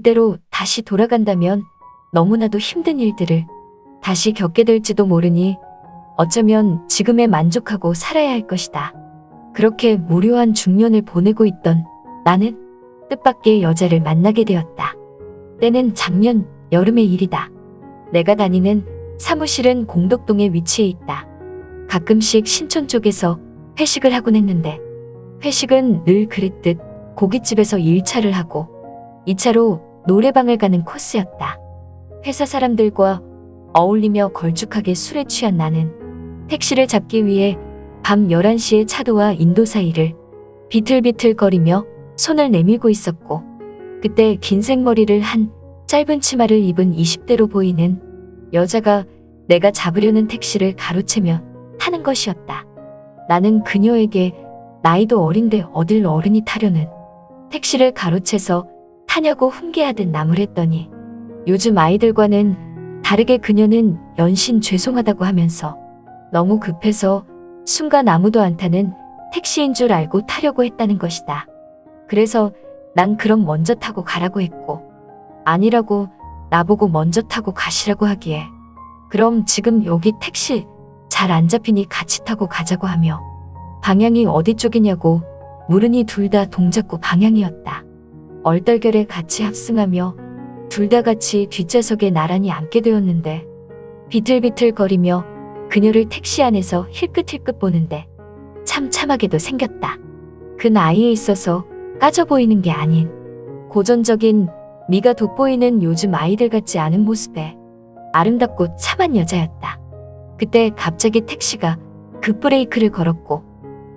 그때로 다시 돌아간다면 너무나도 힘든 일들을 다시 겪게 될지도 모르니 어쩌면 지금에 만족하고 살아야 할 것이다. 그렇게 무료한 중년을 보내고 있던 나는 뜻밖의 여자를 만나게 되었다. 때는 작년 여름의 일이다. 내가 다니는 사무실은 공덕동에 위치해 있다. 가끔씩 신촌 쪽에서 회식을 하곤 했는데 회식은 늘 그랬듯 고깃집에서 1차를 하고 2차로 노래방을 가는 코스였다. 회사 사람들과 어울리며 걸쭉하게 술에 취한 나는 택시를 잡기 위해 밤 11시에 차도와 인도 사이를 비틀비틀거리며 손을 내밀고 있었고 그때 긴 생머리를 한 짧은 치마를 입은 20대로 보이는 여자가 내가 잡으려는 택시를 가로채며 타는 것이었다. 나는 그녀에게 나이도 어린데 어딜 어른이 타려는 택시를 가로채서 타냐고 훈계하듯 나무랬더니 요즘 아이들과는 다르게 그녀는 연신 죄송하다고 하면서 너무 급해서 순간 아무도 안 타는 택시인 줄 알고 타려고 했다는 것이다. 그래서 난 그럼 먼저 타고 가라고 했고 아니라고 나보고 먼저 타고 가시라고 하기에 그럼 지금 여기 택시 잘 안 잡히니 같이 타고 가자고 하며 방향이 어디 쪽이냐고 물으니 둘 다 동작구 방향이었다. 얼떨결에 같이 합승하며 둘 다 같이 뒷좌석에 나란히 앉게 되었는데 비틀비틀거리며 그녀를 택시 안에서 힐끗힐끗 보는데 참 참하게도 생겼다. 그 나이에 있어서 까져 보이는 게 아닌 고전적인 미가 돋보이는 요즘 아이들 같지 않은 모습에 아름답고 참한 여자였다. 그때 갑자기 택시가 급브레이크를 걸었고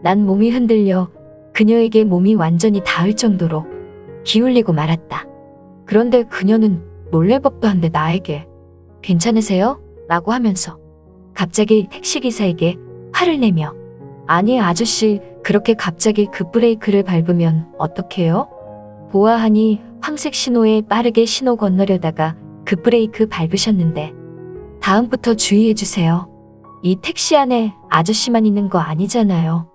난 몸이 흔들려 그녀에게 몸이 완전히 닿을 정도로 기울리고 말았다. 그런데 그녀는 놀랄 법도 한데 나에게 괜찮으세요? 라고 하면서 갑자기 택시기사에게 화를 내며 아니 아저씨 그렇게 갑자기 급브레이크를 밟으면 어떡해요? 보아하니 황색 신호에 빠르게 신호 건너려다가 급브레이크 밟으셨는데 다음부터 주의해주세요. 이 택시 안에 아저씨만 있는 거 아니잖아요.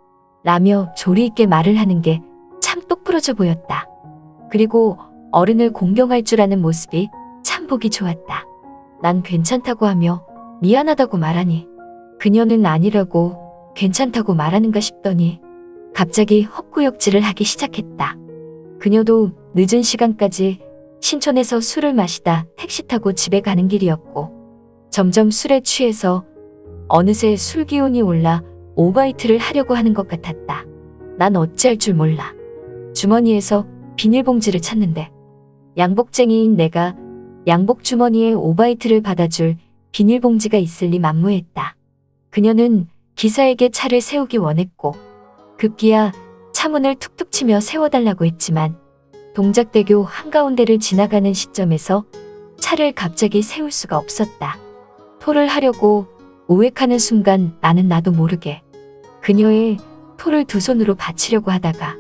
라며 조리 있게 말을 하는 게 참 똑부러져 보였다. 그리고 어른을 공경할 줄 아는 모습이 참 보기 좋았다. 난 괜찮다고 하며 미안하다고 말하니 그녀는 아니라고 괜찮다고 말하는가 싶더니 갑자기 헛구역질을 하기 시작했다. 그녀도 늦은 시간까지 신촌에서 술을 마시다 택시 타고 집에 가는 길이었고 점점 술에 취해서 어느새 술 기운이 올라 오바이트를 하려고 하는 것 같았다. 난 어찌할 줄 몰라. 주머니에서 비닐봉지를 찾는데 양복쟁이인 내가 양복 주머니에 오바이트를 받아줄 비닐봉지가 있을 리 만무했다. 그녀는 기사에게 차를 세우기 원했고 급기야 차문을 툭툭 치며 세워달라고 했지만 동작대교 한가운데를 지나가는 시점에서 차를 갑자기 세울 수가 없었다. 토를 하려고 우웩하는 순간 나는 나도 모르게 그녀의 토를 두 손으로 받치려고 하다가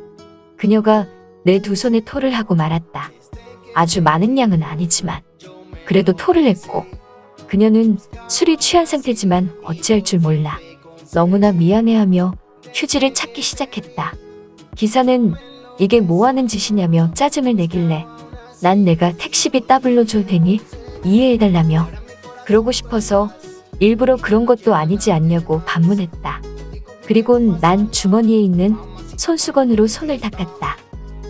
그녀가 내 두 손에 토를 하고 말았다. 아주 많은 양은 아니지만 그래도 토를 했고 그녀는 술이 취한 상태지만 어찌할 줄 몰라 너무나 미안해하며 휴지를 찾기 시작했다. 기사는 이게 뭐하는 짓이냐며 짜증을 내길래 난 내가 택시비 따블로 줄 테니 이해해달라며 그러고 싶어서 일부러 그런 것도 아니지 않냐고 반문했다. 그리곤 난 주머니에 있는 손수건으로 손을 닦았다.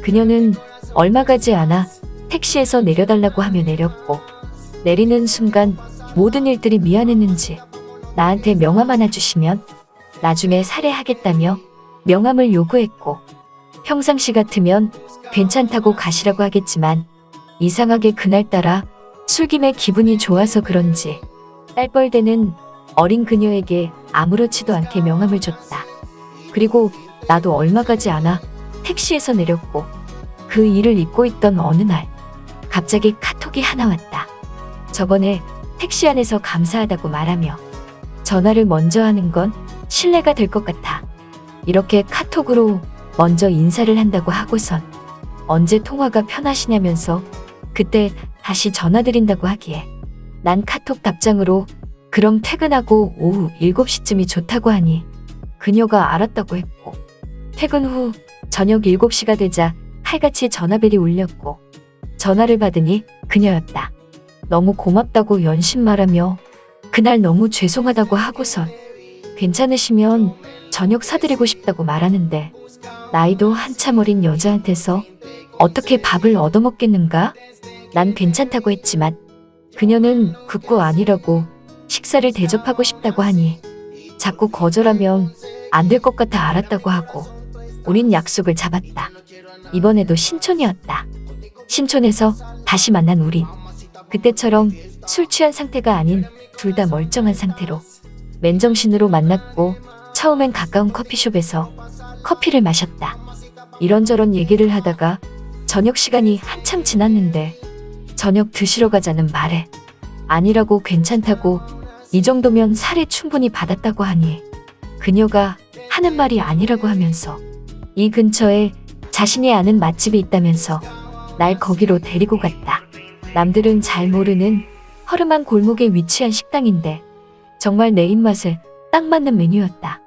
그녀는 얼마 가지 않아 택시에서 내려달라고 하며 내렸고 내리는 순간 모든 일들이 미안했는지 나한테 명함 하나 주시면 나중에 살해하겠다며 명함을 요구했고 평상시 같으면 괜찮다고 가시라고 하겠지만 이상하게 그날따라 술김에 기분이 좋아서 그런지 딸뻘대는 어린 그녀에게 아무렇지도 않게 명함을 줬다. 그리고 나도 얼마 가지 않아 택시에서 내렸고 그 일을 잊고 있던 어느 날 갑자기 카톡이 하나 왔다. 저번에 택시 안에서 감사하다고 말하며 전화를 먼저 하는 건 신뢰가 될 것 같아. 이렇게 카톡으로 먼저 인사를 한다고 하고선 언제 통화가 편하시냐면서 그때 다시 전화드린다고 하기에 난 카톡 답장으로 그럼 퇴근하고 오후 7시쯤이 좋다고 하니 그녀가 알았다고 했고 퇴근 후 저녁 7시가 되자 칼같이 전화벨이 울렸고 전화를 받으니 그녀였다. 너무 고맙다고 연신 말하며 그날 너무 죄송하다고 하고선 괜찮으시면 저녁 사드리고 싶다고 말하는데 나이도 한참 어린 여자한테서 어떻게 밥을 얻어먹겠는가? 난 괜찮다고 했지만 그녀는 극구 아니라고 식사를 대접하고 싶다고 하니 자꾸 거절하면 안 될 것 같아 알았다고 하고 우린 약속을 잡았다. 이번에도 신촌이었다. 신촌에서 다시 만난 우린 그때처럼 술 취한 상태가 아닌 둘 다 멀쩡한 상태로 맨정신으로 만났고 처음엔 가까운 커피숍에서 커피를 마셨다. 이런저런 얘기를 하다가 저녁 시간이 한참 지났는데 저녁 드시러 가자는 말에 아니라고 괜찮다고 이 정도면 살에 충분히 받았다고 하니 그녀가 하는 말이 아니라고 하면서 이 근처에 자신이 아는 맛집이 있다면서 날 거기로 데리고 갔다. 남들은 잘 모르는 허름한 골목에 위치한 식당인데 정말 내 입맛에 딱 맞는 메뉴였다.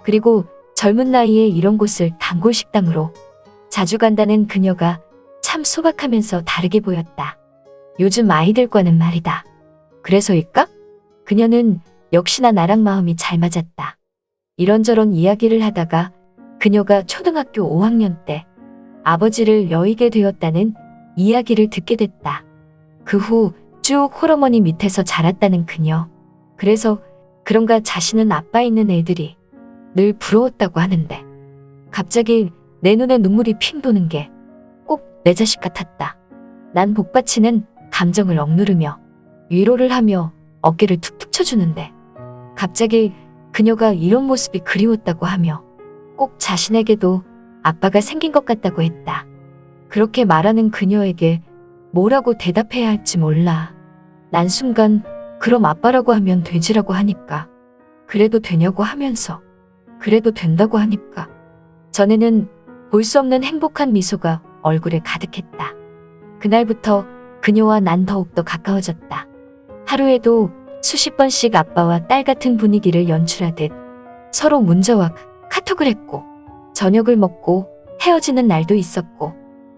그리고 젊은 나이에 이런 곳을 단골 식당으로 자주 간다는 그녀가 참 소박하면서 다르게 보였다. 요즘 아이들과는 말이다. 그래서일까? 그녀는 역시나 나랑 마음이 잘 맞았다. 이런저런 이야기를 하다가 그녀가 초등학교 5학년 때 아버지를 여의게 되었다는 이야기를 듣게 됐다. 그 후 쭉 홀어머니 밑에서 자랐다는 그녀. 그래서 그런가 자신은 아빠 있는 애들이 늘 부러웠다고 하는데 갑자기 내 눈에 눈물이 핑 도는 게 꼭 내 자식 같았다. 난 복받치는 감정을 억누르며 위로를 하며 어깨를 툭툭 쳐주는데 갑자기 그녀가 이런 모습이 그리웠다고 하며 꼭 자신에게도 아빠가 생긴 것 같다고 했다. 그렇게 말하는 그녀에게 뭐라고 대답해야 할지 몰라. 난 순간 그럼 아빠라고 하면 되지라고 하니까 그래도 되냐고 하면서 그래도 된다고 하니까 전에는 볼 수 없는 행복한 미소가 얼굴에 가득했다. 그날부터 그녀와 난 더욱더 가까워졌다. 하루에도 수십 번씩 아빠와 딸 같은 분위기를 연출하듯 서로 문자와 카톡을 했고 저녁을 먹고 헤어지는 날도 있었고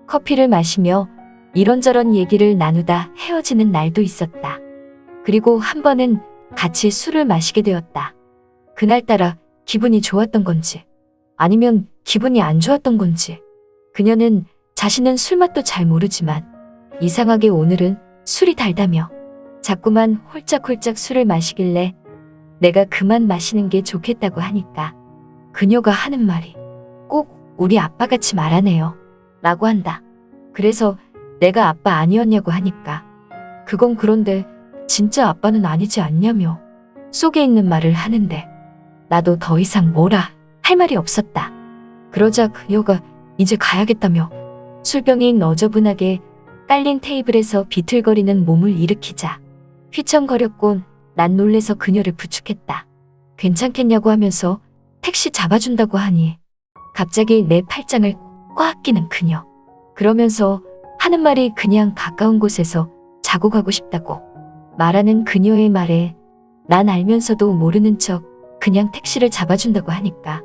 커피를 마시며 이런저런 얘기를 나누다 헤어지는 날도 있었다. 그리고 한 번은 같이 술을 마시게 되었다. 그날따라 기분이 좋았던 건지 아니면 기분이 안 좋았던 건지 그녀는 자신은 술맛도 잘 모르지만 이상하게 오늘은 술이 달다며 자꾸만 홀짝홀짝 술을 마시길래 내가 그만 마시는 게 좋겠다고 하니까 그녀가 하는 말이 꼭 우리 아빠같이 말하네요 라고 한다. 그래서 내가 아빠 아니었냐고 하니까 그건 그런데 진짜 아빠는 아니지 않냐며 속에 있는 말을 하는데 나도 더 이상 뭐라 할 말이 없었다. 그러자 그녀가 이제 가야겠다며 술병이 너저분하게 깔린 테이블에서 비틀거리는 몸을 일으키자 휘청거렸곤 난 놀래서 그녀를 부축했다. 괜찮겠냐고 하면서 택시 잡아준다고 하니 갑자기 내 팔짱을 꽉 끼는 그녀. 그러면서 하는 말이 그냥 가까운 곳에서 자고 가고 싶다고 말하는 그녀의 말에 난 알면서도 모르는 척 그냥 택시를 잡아준다고 하니까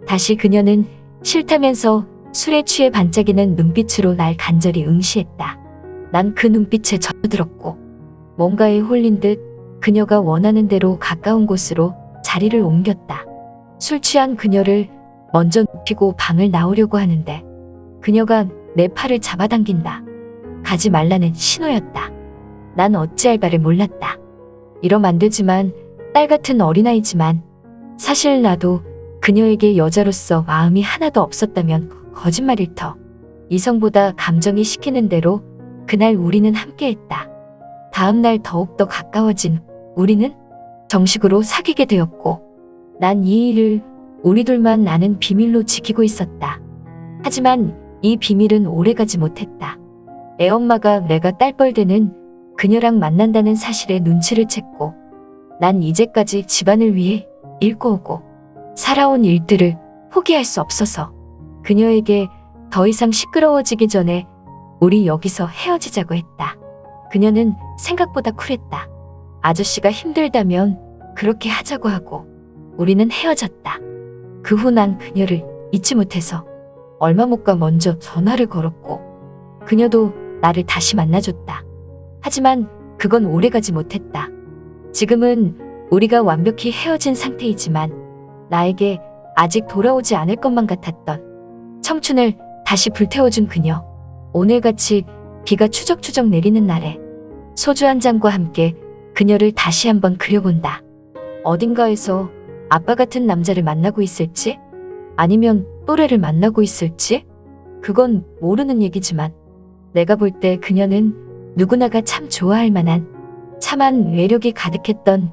다시 그녀는 싫다면서 술에 취해 반짝이는 눈빛으로 날 간절히 응시했다. 난 그 눈빛에 젖어들었고 뭔가에 홀린 듯 그녀가 원하는 대로 가까운 곳으로 자리를 옮겼다. 술 취한 그녀를 먼저 눕히고 방을 나오려고 하는데 그녀가 내 팔을 잡아당긴다. 가지 말라는 신호였다. 난 어찌할 바를 몰랐다. 이러면 안 되지만 딸 같은 어린아이지만 사실 나도 그녀에게 여자로서 마음이 하나도 없었다면 거짓말일 터. 이성보다 감정이 시키는 대로 그날 우리는 함께했다. 다음 날 더욱더 가까워진 우리는 정식으로 사귀게 되었고 난 이 일을 우리 둘만 아는 비밀로 지키고 있었다. 하지만 이 비밀은 오래가지 못했다. 애엄마가 내가 딸뻘되는 그녀랑 만난다는 사실에 눈치를 챘고 난 이제까지 집안을 위해 일궈오고 살아온 일들을 포기할 수 없어서 그녀에게 더 이상 시끄러워지기 전에 우리 여기서 헤어지자고 했다. 그녀는 생각보다 쿨했다. 아저씨가 힘들다면 그렇게 하자고 하고 우리는 헤어졌다. 그 후 난 그녀를 잊지 못해서 얼마 못 가 먼저 전화를 걸었고 그녀도 나를 다시 만나줬다. 하지만 그건 오래가지 못했다. 지금은 우리가 완벽히 헤어진 상태이지만 나에게 아직 돌아오지 않을 것만 같았던 청춘을 다시 불태워준 그녀. 오늘같이 비가 추적추적 내리는 날에 소주 한 잔과 함께 그녀를 다시 한번 그려본다. 어딘가에서 아빠 같은 남자를 만나고 있을지? 아니면 또래를 만나고 있을지? 그건 모르는 얘기지만 내가 볼 때 그녀는 누구나가 참 좋아할 만한 참한 매력이 가득했던